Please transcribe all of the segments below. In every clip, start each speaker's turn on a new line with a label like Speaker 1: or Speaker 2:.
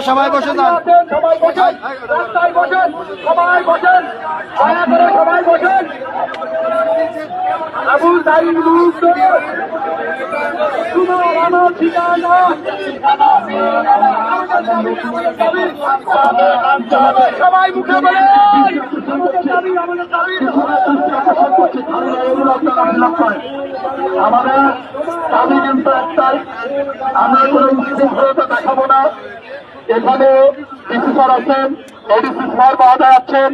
Speaker 1: সবাই বসে যান, সবাই বসেন, রাস্তায় বসেন, সবাই বসেন, দয়া করে সবাই বসেন। আবুল তাইব মুক্ত, তোমার আমার ঠিকানা, সবাই মুখে বলে আমাদের দাবি কিন্তু একটাই, আমরা কোনো উশৃঙ্খলতা দেখাবো না। এখানে ডিসি স্যার আছেন, এডিসি স্যার মহোদয় আছেন,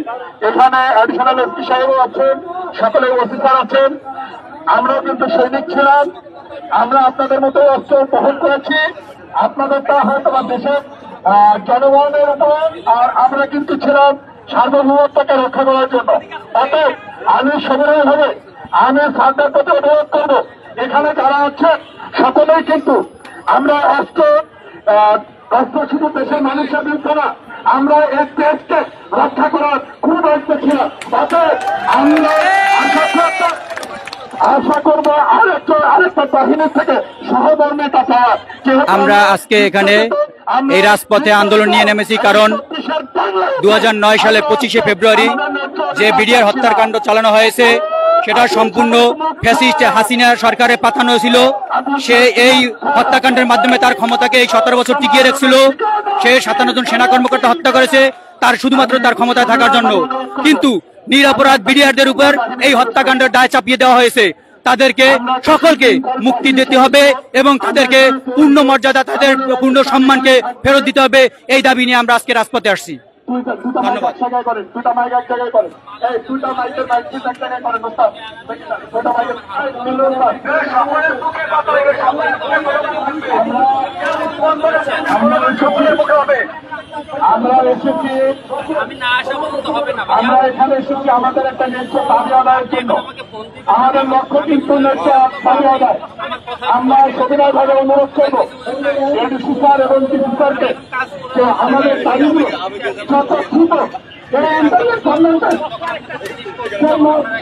Speaker 1: এখানে অ্যাডিশনাল এসপি সাহেবও আছেন, সকলে ওসি স্যার আছেন। আমরাও কিন্তু সৈনিক ছিলাম, আমরা আপনাদের মতো অস্ত্র বহন করেছি। আপনাদেরটা হয়তো বা দেশের জনগণের উপর, আর আমরা কিন্তু ছিলাম সার্বভৌমত্বকে রক্ষা করার জন্য। অতএব আমি সবিনয়ভাবে আমি স্যারদের প্রতি অনুরোধ করবো, এখানে যারা আছেন সকলেই কিন্তু আমরা অস্ত্র শুধু দেশের মানুষের বিরুদ্ধে না, আমরা এক দেশকে রক্ষা করার খুব দায়িত্ব ছিল। অতএব আমরা আশা করবো আরেকটা বাহিনীর থেকে সহকর্মিতা পাওয়ার।
Speaker 2: আমরা আজকে এখানে এই রাজপথে আন্দোলন নিয়ে নেমেছি, কারণ 2009 সালে 25শে ফেব্রুয়ারি যে বিডিআর হত্যাকাণ্ড চালানো হয়েছে সেটা সম্পূর্ণ ফ্যাসিস্ট হাসিনা সরকারে পাঠানো ছিল। সে এই হত্যাকাণ্ডের মাধ্যমে তার ক্ষমতাকে এই 17 বছর টিকিয়ে রেখেছিল। সে 57 জন সেনা কর্মকর্তা হত্যা করেছে তার শুধুমাত্র তার ক্ষমতায় থাকার জন্য। কিন্তু নিরপরাধ বিডিআরদের উপর এই হত্যাকাণ্ডের দায় চাপিয়ে দেওয়া হয়েছে। তাদেরকে সকলকে মুক্তি দিতে হবে এবং তাদেরকে পূর্ণ মর্যাদা, তাদের পূর্ণ সম্মানকে ফেরত দিতে হবে। এই দাবি নিয়ে আমরা আজকে রাজপথে আসছি।
Speaker 1: আমরা এসেছি, আমরা এখানে এসেছি আমাদের একটা ন্যায্য দাবি আদায়ের জন্য। আমাদের লক্ষ্য কিন্তু ন্যায্য দাবি আদায়। আমরা সবিনয়ভাবে অনুরোধ করবো এডিসি স্যার এবং ডিসি স্যারকে যে আমাদের দাবিগুলো যত দ্রুত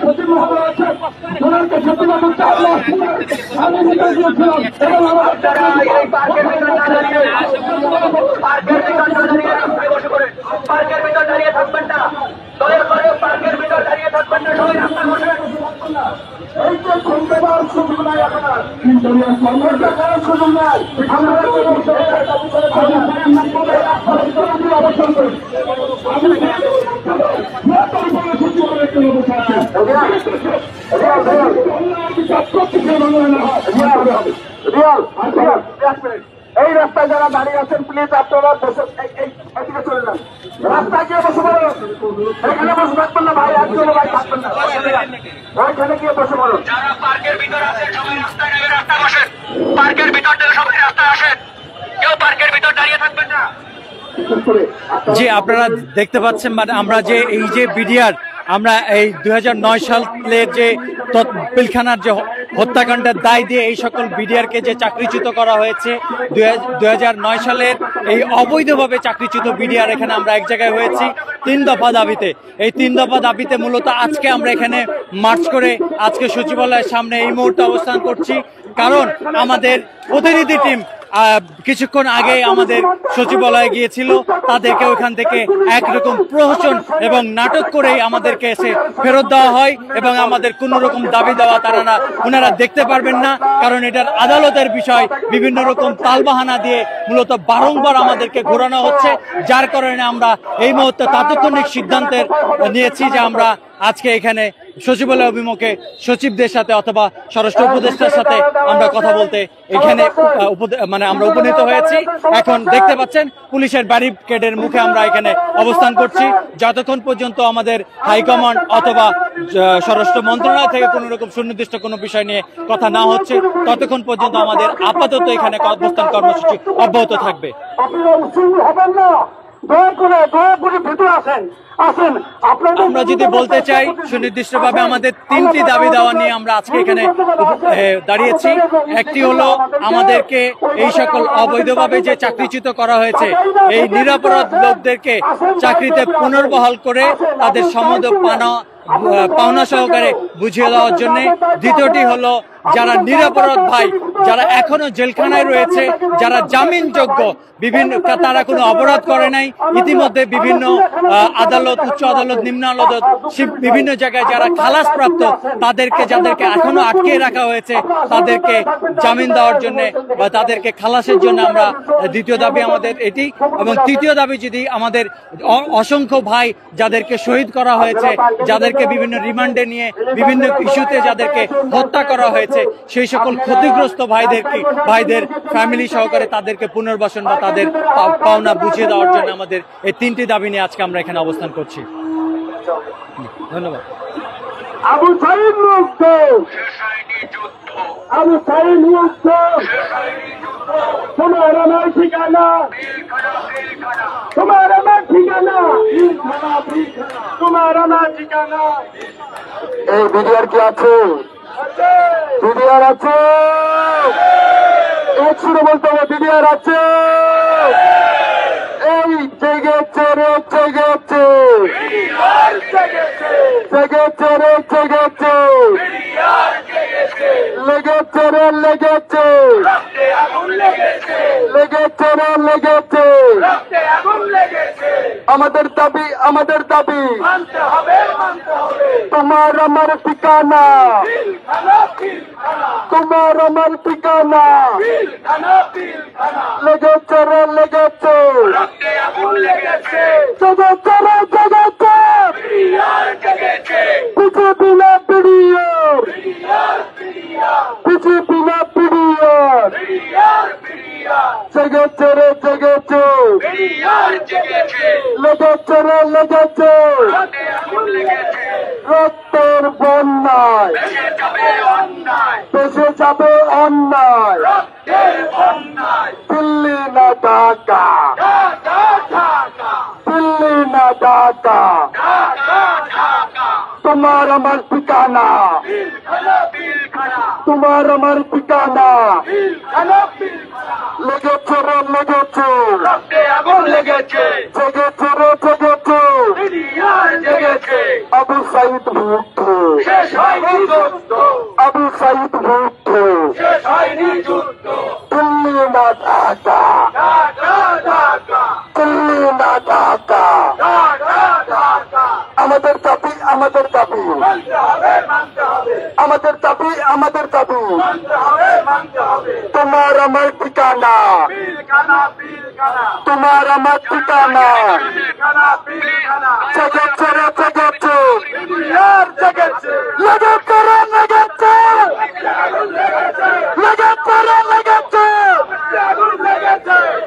Speaker 1: সচিব মহোদয় আছেন, ওনাকে সচিব করতে আমি নির্দেশ দিয়েছিলাম এবং আমাদের পার্কের ভিতর দাঁড়িয়ে থাকবেন না, দয়া করে পার্কের ভিতর দাঁড়িয়ে থাকবেন না, সবাই রাস্তা বসেন। এই যে ঘুমতে পাওয়ার সুযোগ নাই আপনার, সংঘর্ষ করার সুযোগ নাই। অবস্থান করুন, এই রাস্তায় যারা দাঁড়িয়ে আছেন প্লিজ আপনারা এদিকে চলে যান, রাস্তায় গিয়ে বসে পড়ুন। এখানে বসে থাকবেন না ভাই, একজন ভাই থাকবেন না, ওইখানে গিয়ে বসে পড়ুন। যারা পার্কের ভিতরে আছেন সবাই রাস্তায় নেমে রাস্তায় বসেন, পার্কের ভিতর থেকে সবাই রাস্তায় আসেন, কেউ পার্কের ভিতর দাঁড়িয়ে থাকবেন না।
Speaker 2: যে আপনারা দেখতে পাচ্ছেন, মানে আমরা যে এই যে বিডিআর আমরা এই 2009 সালের যে পিলখানার যে হত্যাকাণ্ডের দায় দিয়ে এই সকল বিডিআরকে যে চাকরিচ্যুত করা হয়েছে, 2009 সালের এই অবৈধভাবে চাকরিচ্যুত বিডিআর এখানে আমরা এক জায়গায় হয়েছি 3 দফা দাবিতে। এই 3 দফা দাবিতে মূলত আজকে আমরা এখানে মার্চ করে আজকে সচিবালয়ের সামনে এই মুহূর্তে অবস্থান করছি, কারণ আমাদের প্রতিনিধি টিম কিছুক্ষণ আগে আমাদের সচিবালয়ে গিয়েছিল। তাদেরকে ওখান থেকে একরকম প্রহসন এবং নাটক করেই আমাদেরকে এসে ফেরত দেওয়া হয় এবং আমাদের কোনো রকম দাবি দেওয়া ওনারা দেখতে পারবেন না, কারণ এটার আদালতের বিষয়। বিভিন্ন রকম তালবাহানা দিয়ে মূলত বারংবার আমাদেরকে ঘোরানো হচ্ছে, যার কারণে আমরা এই মুহূর্তে তাৎক্ষণিক সিদ্ধান্তের নিয়েছি যে আমরা আজকে এখানে সচিবালয় অভিমুখে সচিবদের সাথে অথবা স্বরাষ্ট্র উপদেষ্টার সাথে আমরা কথা বলতে এখানে আমরা উপনীত হয়েছি। এখন দেখতে পাচ্ছেন পুলিশের ব্যারিকেডের মুখে আমরা এখানে অবস্থান করছি, যতক্ষণ পর্যন্ত আমাদের হাইকমান্ড অথবা স্বরাষ্ট্র মন্ত্রণালয় থেকে কোনো রকম সুনির্দিষ্ট কোনো বিষয় নিয়ে কথা না হচ্ছে, ততক্ষণ পর্যন্ত আমাদের আপাতত এখানে অবস্থান কর্মসূচি অব্যাহত থাকবে। আমরা যদি বলতে চাই সুনির্দিষ্টভাবে আমাদের 3টি দাবি দেওয়া নিয়ে আমরা আজকে এখানে দাঁড়িয়েছি। একটি হলো আমাদেরকে এই সকল অবৈধভাবে যে চাকরিচ্যুত করা হয়েছে এই নিরপরাধ লোকদেরকে চাকরিতে পুনর্বহাল করে তাদের সমদ পাওনা সহকারে বুঝিয়ে দেওয়ার জন্য। দ্বিতীয়টি হলো যারা নিরপরাধ ভাই, যারা এখনো জেলখানায় রয়েছে, যারা জামিনযোগ্য, তারা কোনো অপরাধ করে নাই, ইতিমধ্যে বিভিন্ন আদালত, উচ্চ আদালত, নিম্ন আদালত, বিভিন্ন জায়গায় যারা খালাস প্রাপ্ত যাদেরকে এখনো আটকে রাখা হয়েছে তাদেরকে জামিন দেওয়ার জন্য বা তাদেরকে খালাসের জন্য আমরা দ্বিতীয় দাবি আমাদের এটি। এবং তৃতীয় দাবি যদি আমাদের অসংখ্য ভাই যাদেরকে শহীদ করা হয়েছে, যাদেরকে বিভিন্ন রিমান্ডে নিয়ে বিভিন্ন ইস্যুতে যাদেরকে হত্যা করা হয়েছে, সেই সকল ক্ষতিগ্রস্ত ভাইদের ফ্যামিলি সহকারে তাদেরকে পুনর্বাসন বা তাদের পাওনা বুঝিয়ে দেওয়ার জন্য আমাদের এই 3টি দাবি নিয়ে আজকে আমরা এখানে অবস্থান করছি। ধন্যবাদ।
Speaker 1: আবু সাইদ মুক্ত, আবু সাইদ মুক্ত, তোমার আমার ঠিকানা, তোমার আমার ঠিকানা, তোমার আমার ঠিকানা। এই বিডিআর কি আছে? বিডিআর আছে, এক সুরে বলতে হবে বিডিআর আছে। এই জেগেছে রে জেগেছে, জেগেছে রে জেগেছে, লেগেছে রে লেগেছে, লেগেছে রে লেগেছে। আমাদের দাবি, আমাদের দাবি তোমার আমার ঠিকানা, তোমার আমার ঠিকানা, লেগেছে রে লেগেছে, জেগেছে রে জেগেছে, পিছু বিনা পিড়িয়ার, পিছু বিনা পিড়িয়ার, জেগেছে রে জেগেছে, লেগেছে রে লেগেছে, রক্তের বন্যায় দেশে যাবে অন্যায়, দিল্লি না ঢাকা, দিল্লি না ঢাকা, তোমার আমার ঠিকানা, তোমার আমার ঠিকানা, লেগেছে রে লেগেছে, আগুন লেগেছে, জেগেছে রে জেগেছে, জেগেছে। আবু সাইদ মুক্ত, শেষ হয়নি যুদ্ধ, আবু সাইদ মুক্ত, শেষ হয়নি যুদ্ধ, দিল্লি না ঢাকা, দিল্লি না ঢাকা, আমাদের দাবি, আমাদের দাবি, আমাদের দাবি, আমাদের দাবি, তোমার আমার ঠিকানা, তোমার আমার ঠিকানা, জেগেছে রে জেগেছে, লেগেছে রে লেগেছে, লেগেছে রে লেগেছে,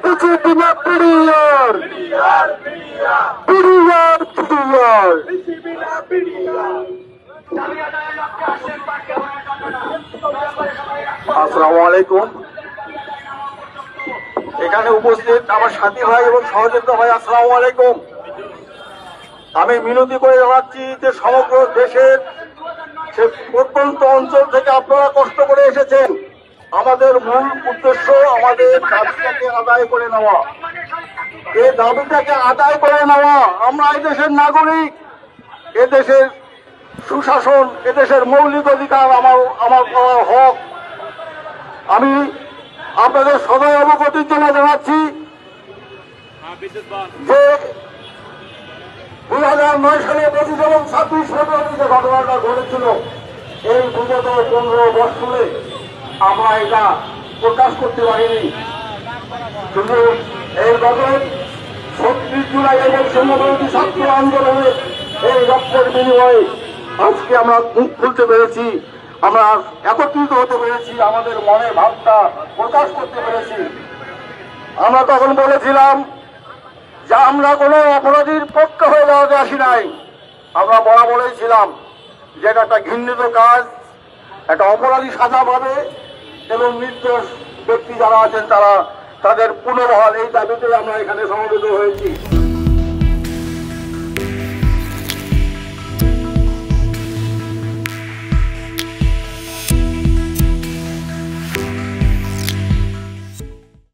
Speaker 1: কিছু দিনে পিড়িয়ার, পিড়িয়ার পিড়িয়ার। আসসালামু আলাইকুম। এখানে উপস্থিত আমার সাথী ভাই এবং সহযোদ্ধা ভাই, আসসালামু আলাইকুম। আমি মিনতি করে জানাচ্ছি যে সমগ্র দেশের সে প্রত্যন্ত অঞ্চল থেকে আপনারা কষ্ট করে এসেছেন। আমাদের মূল উদ্দেশ্য আমাদের দাবিটাকে আদায় করে নেওয়া। এই দাবিটাকে আদায় করে নেওয়া। আমরা এদেশের নাগরিক, এদেশের সুশাসন, এদেশের মৌলিক অধিকার আমার হক। আমি আপনাদের সদয় অবগতির জন্য জানাচ্ছি যে 2009 সালে 25 এবং 26 ফেব্রুয়ারি যে ঘটনাটা ঘটেছিল, এই বিগত 15 বছরে আমরা এটা প্রকাশ করতে পারিনি। কিন্তু এই গত 36 জুলাই এবং সংগঠনটি ছাত্র আন্দোলনে এই রক্তের বিনিময়ে আজকে আমরা মুখ খুলতে পেরেছি, আমরা একত্রিত হতে পেরেছি, আমাদের মনে ভাবটা প্রকাশ করতে পেরেছি। আমরা তখন বলেছিলাম যে আমরা কোনো অপরাধীর পক্ষে হয়ে দাঁড়াতে আসি নাই। আমরা বরাবরই ছিলাম যে এটা একটা ঘৃণিত কাজ, একটা অপরাধী সাজা পাবে এবং নির্দোষ ব্যক্তি যারা আছেন তাদের পুনর্বহাল, এই দাবিতে আমরা এখানে সমবেত হয়েছি।